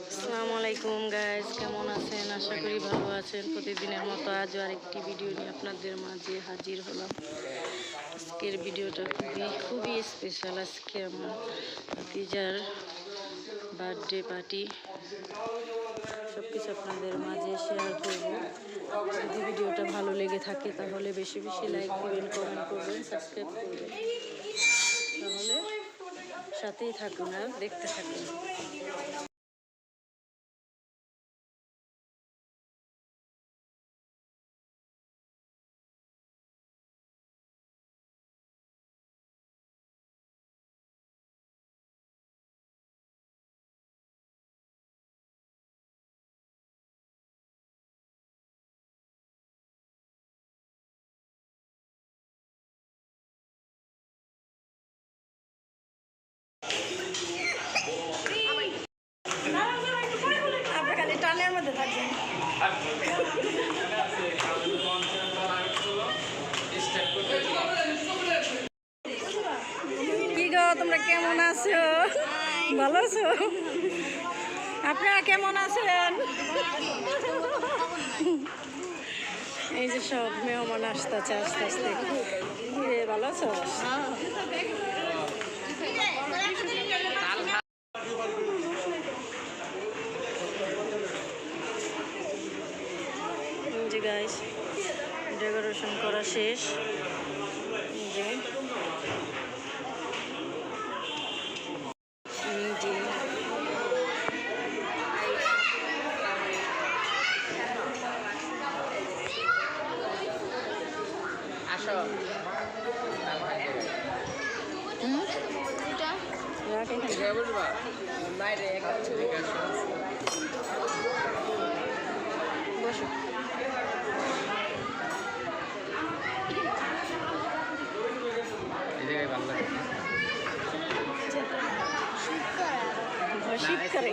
আসসালামু আলাইকুম গাইজ, কেমন আছেন? আশা করি ভালো আছেন। প্রতিদিনের মতো আজও আরেকটি ভিডিও নিয়ে আপনাদের মাঝে হাজির হলাম। আজকের ভিডিওটা খুবই স্পেশাল। আজকে আমার ভাতিজার বার্থডে পার্টি, সব কিছু আপনাদের মাঝে শেয়ার করব। যদি ভিডিওটা ভালো লেগে থাকে তাহলে বেশি বেশি লাইক দিবেন, কমেন্ট করবেন, সাবস্ক্রাইব করবেন। তাহলে সাথেই থাকুন আর দেখতে থাকুন। টানের মধ্যে থাকবেন। কি গো, তোমরা কেমন আছো? ভালো আছো? আপনারা কেমন আছেন? এই যে সব মেহমান আসতেছে আস্তে আস্তে। ভালো আছো? যে গাইস, ডেকোরেশন করা শেষ। যে বসো। শীত করে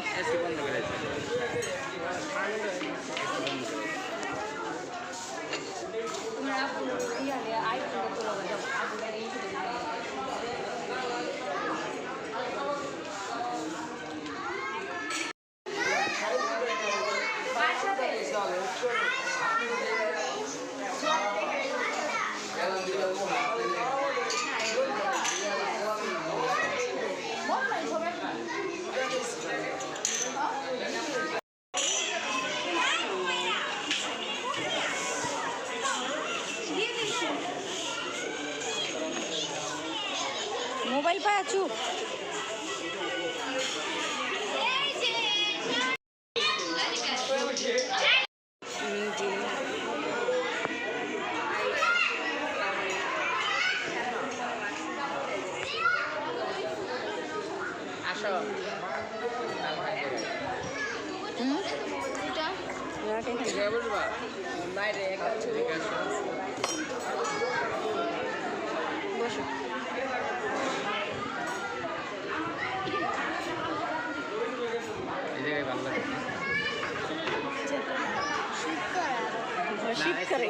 মোবাইল পায় চুপ। বসো। শীত করে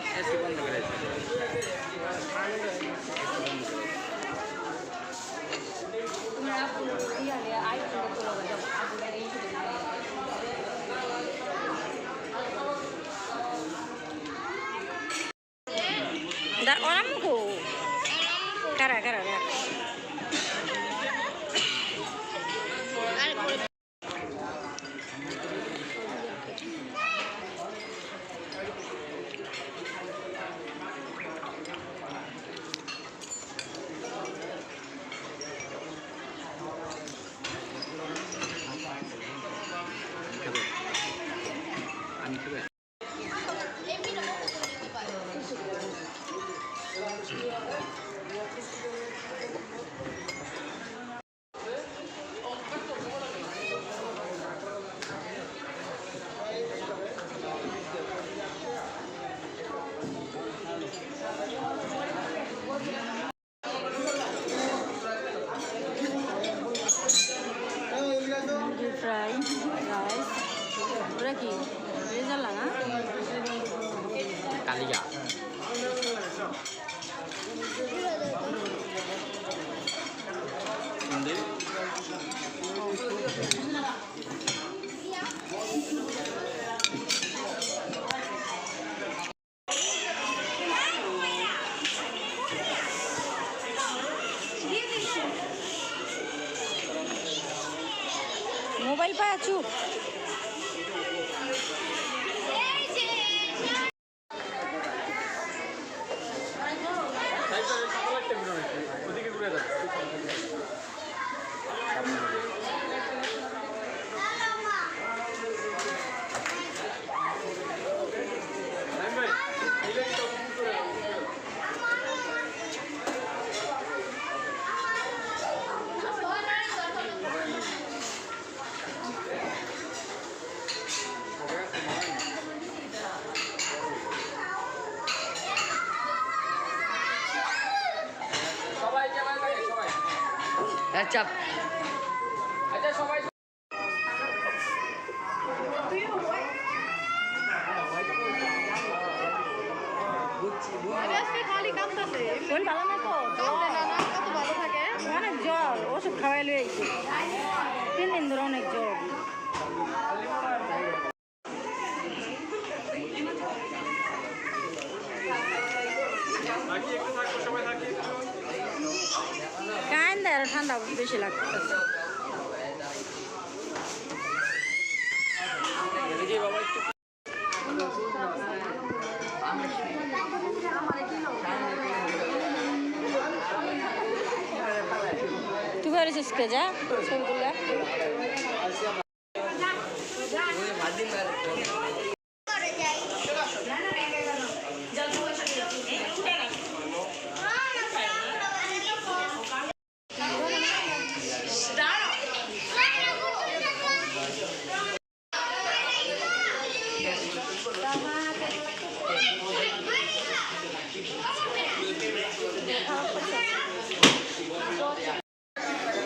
orang ko kara kara fry guys. Udah ki, ini jalan ah? Kali ya. Ini. Mobile পায় চুপ। চাপ আচ্ছা সবাই অনেক জ্বর ওষুধ খাওয়াই লই আইছে 3 দিন ধরে অনেক জ্বর। কাইন্দা আর ঠান্ডা বেশি লাগতেছে। তুই বেরিয়েছিস কে যা ছবিগুলো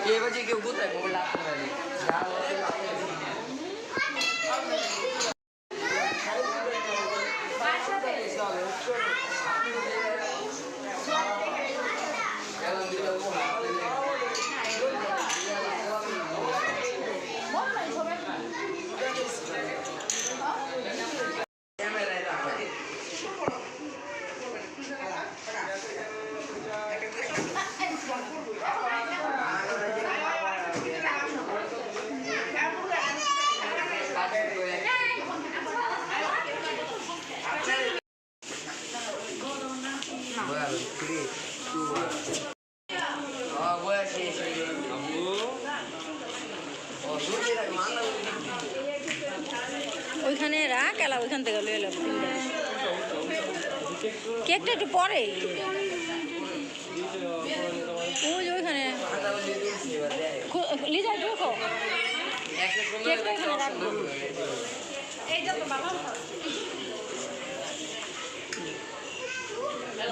ये बजे के ऊपर तक बोला ওইখানে রাখ এলা ওইখান থেকে লয়ে এলাম কেকটা একটু পরে ওই ওইখানে লিজা ঢুকো কেকটা এখানে রাখবো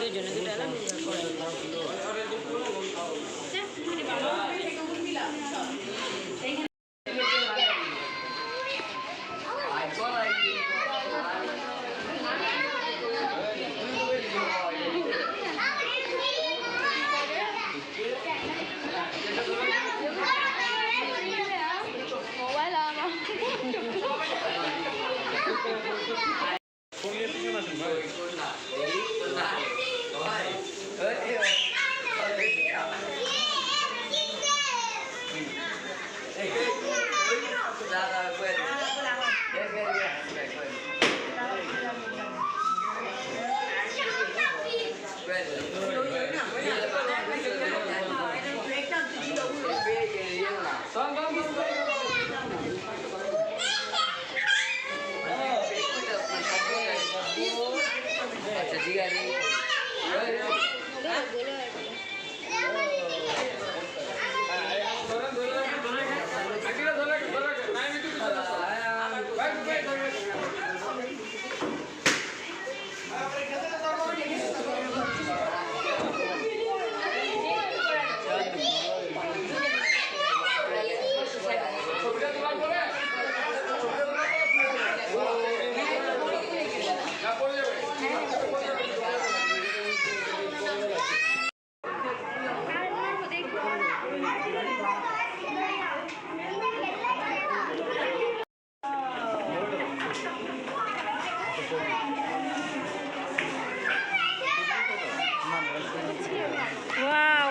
দুজনে দুটা না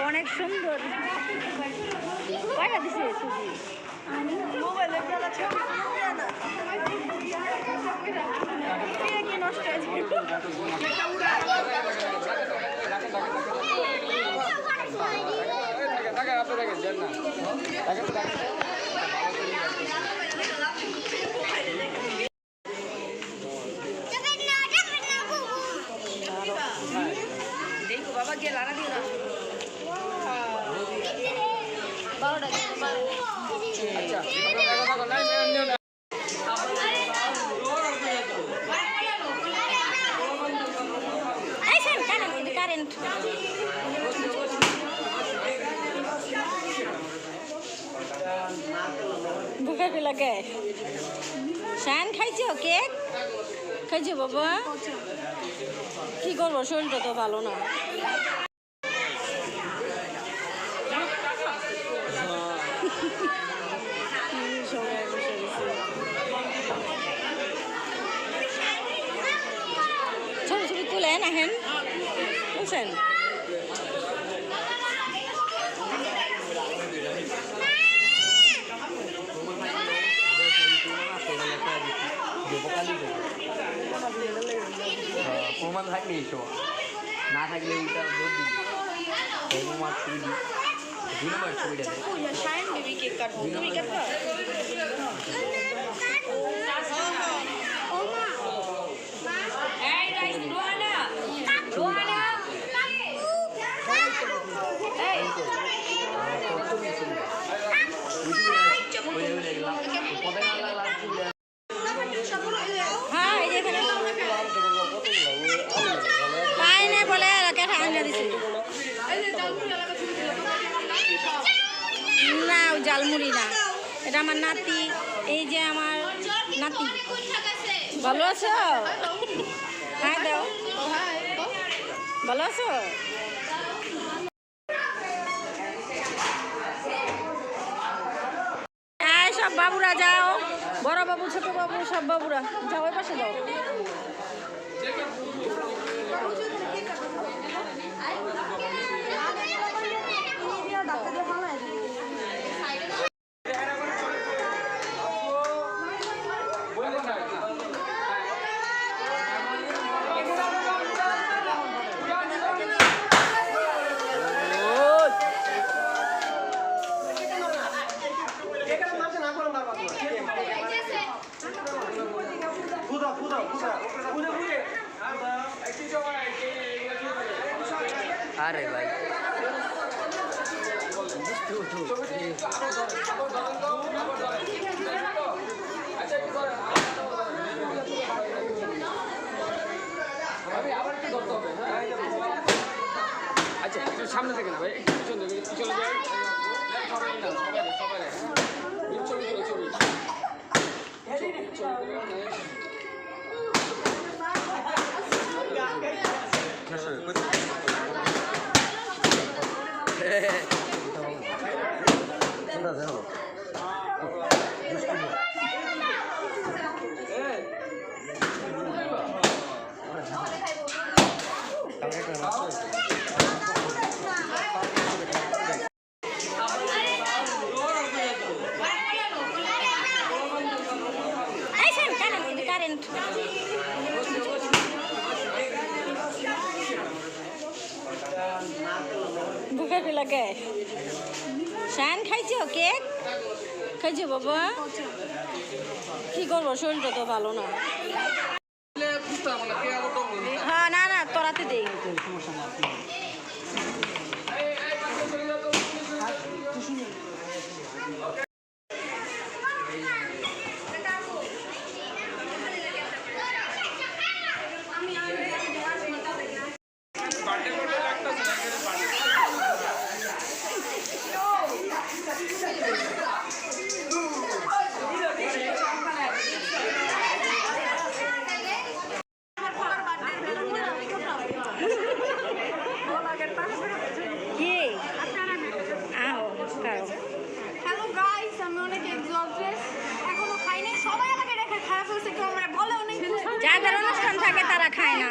অনেক সুন্দর কয়টা দিছে সুজি মোবাইলে देखो बाबा के लाना दियो ना 12টা আচ্ছা কারেন্ট বুকে কি লাগে শান খাইছো কেক খাইছো বাবা কি করবো শরীরটা তো ভালো না ছবি ছবি তুলেন আহেন বুঝছেন প্রমাণ থাকলে এসো না থাকলে ওইটা ভোট দিবি প্রমাণ ছবি দিই 2 নম্বর ছবিটা শাইন বেবি কেক কাটবো তুমি কাটবা এই গাইস রোহানা রোহানা এই হ্যাঁ এই যে এখানে পাই না বলে কেটে আইনা দিছি না ওই জালমুড়ি না এটা আমার নাতি এই যে আমার নাতি ভালো আছো হ্যাঁ দাও ভালো আছো এই সব বাবুরা যাও বড় বাবু ছোট বাবু সব বাবুরা যাও ওই পাশে যাও আরে ভাই আচ্ছা একটু সামনে থেকে না ভাই একটু পিছনে পিছনে যাই সবাই না সবাই ছবি ছবি কারেন্ট বুকে কি লাগে শান খাইছো কেক খাইছো বাবা কি করবো শরীরটা তো ভালো না হ্যাঁ না না তোরাতে দেই যাদের অনুষ্ঠান থাকে তারা খায় না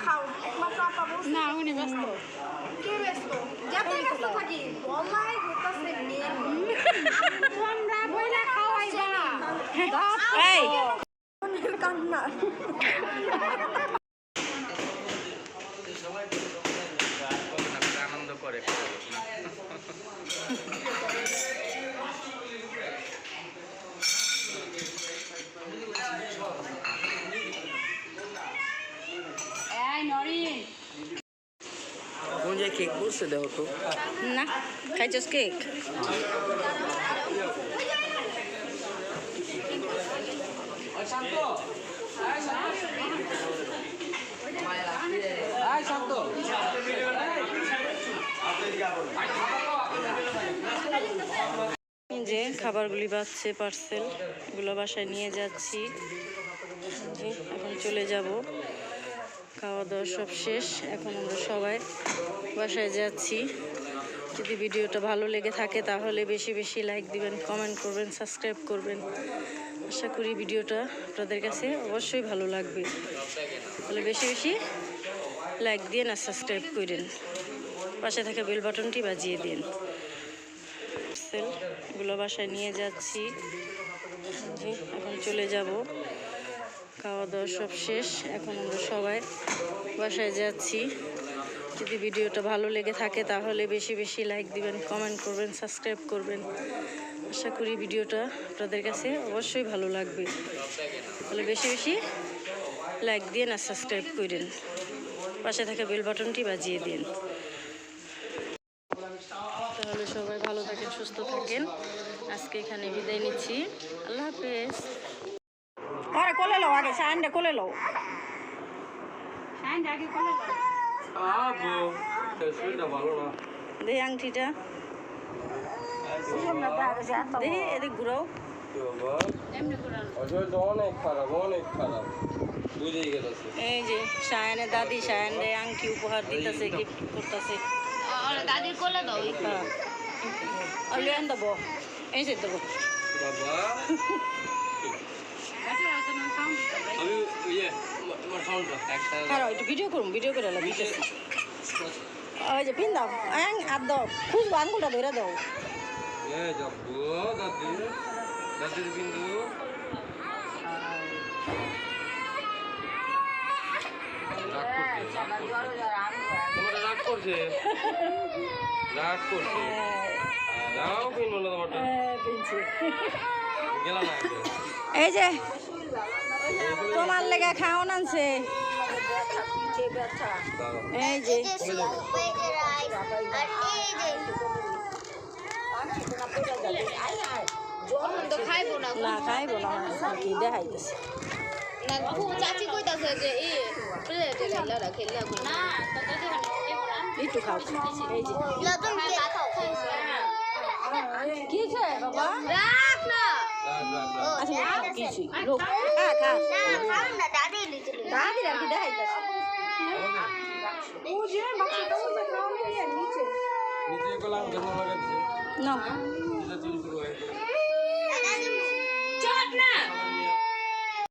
খাও উনি ব্যস্ত কে ব্যস্ত যাতে ব্যস্ত থাকি বলাই হইতাছে মেয়ে তোমরা বইলা খাওয়াইবা এই কান্না আনন্দ করে কোন জায়গায় কেক বলছে দেখো তো না খাইছস কেক যে খাবারগুলি বাচ্চে পার্সেল এগুলো বাসায় নিয়ে যাচ্ছি যে এখন চলে যাব খাওয়া দাওয়া সব শেষ এখন আমরা সবাই বাসায় যাচ্ছি যদি ভিডিওটা ভালো লেগে থাকে তাহলে বেশি বেশি লাইক দিবেন কমেন্ট করবেন সাবস্ক্রাইব করবেন আশা করি ভিডিওটা আপনাদের কাছে অবশ্যই ভালো লাগবে তাহলে বেশি বেশি লাইক দিন আর সাবস্ক্রাইব করেন পাশে থাকা বেল বাটনটি বাজিয়ে দিন এগুলো বাসায় নিয়ে যাচ্ছি যে এখন চলে যাব খাওয়া দাওয়া সব শেষ এখন আমরা সবাই বাসায় যাচ্ছি যদি ভিডিওটা ভালো লেগে থাকে তাহলে বেশি বেশি লাইক দিবেন কমেন্ট করবেন সাবস্ক্রাইব করবেন আশা করি ভিডিওটা আপনাদের কাছে অবশ্যই ভালো লাগবে তাহলে বেশি বেশি লাইক দিন আর সাবস্ক্রাইব করেন পাশে থাকা বেল বাটনটি বাজিয়ে দিন তাহলে সবাই ভালো থাকেন সুস্থ থাকেন আজকে এখানে বিদায় নিচ্ছি আল্লাহ হাফেজ আরে কোলে লও আগে সাইনটা কোলে লও সাইন আগে কোলে আবো শরীরটা ভালো না দে আংটিটা দে এদিক ঘুরাও অনেক খারাপ বুঝে গেছে এই যে সায়নের দাদি সায়নের আংটি উপহার দিতেছে গিফট করতেছে দাদির কোলে দাও হ্যাঁ আর লেন দেবো এই যে দেবো বাবা আমি তোমার সাউন্ডটা একটা আর একটু ভিডিও করে এলাম ওই যে পিন দাও আর দাও খুঁজবো আঙুলটা ধরে দাও এ যাবো দাদির বিন্দু রাগ করছে যাও পিন বলো তোমারটা গেলাম না এই যে তোমার লেগে খাওয়ান আনছে এই যে তো খাইবো না না খাইবো না কি দেখাইতেছে না খুব চাচি কইতাছে যে এই প্লেটে লাইলা খেললা না তো তো একটু খাও এই যে লতন কি খায় বাবা রাখ না আচ্ছা কিছু লোক খা খা খাও না দাদি লিখে দাদি রাখি দেখাইতেছে ও যে বাচ্চাটা ওই যে খাও নিচে নিচে গেলাম জন্য লাগাচ্ছে না এটা চুল শুরু হয়েছে চট না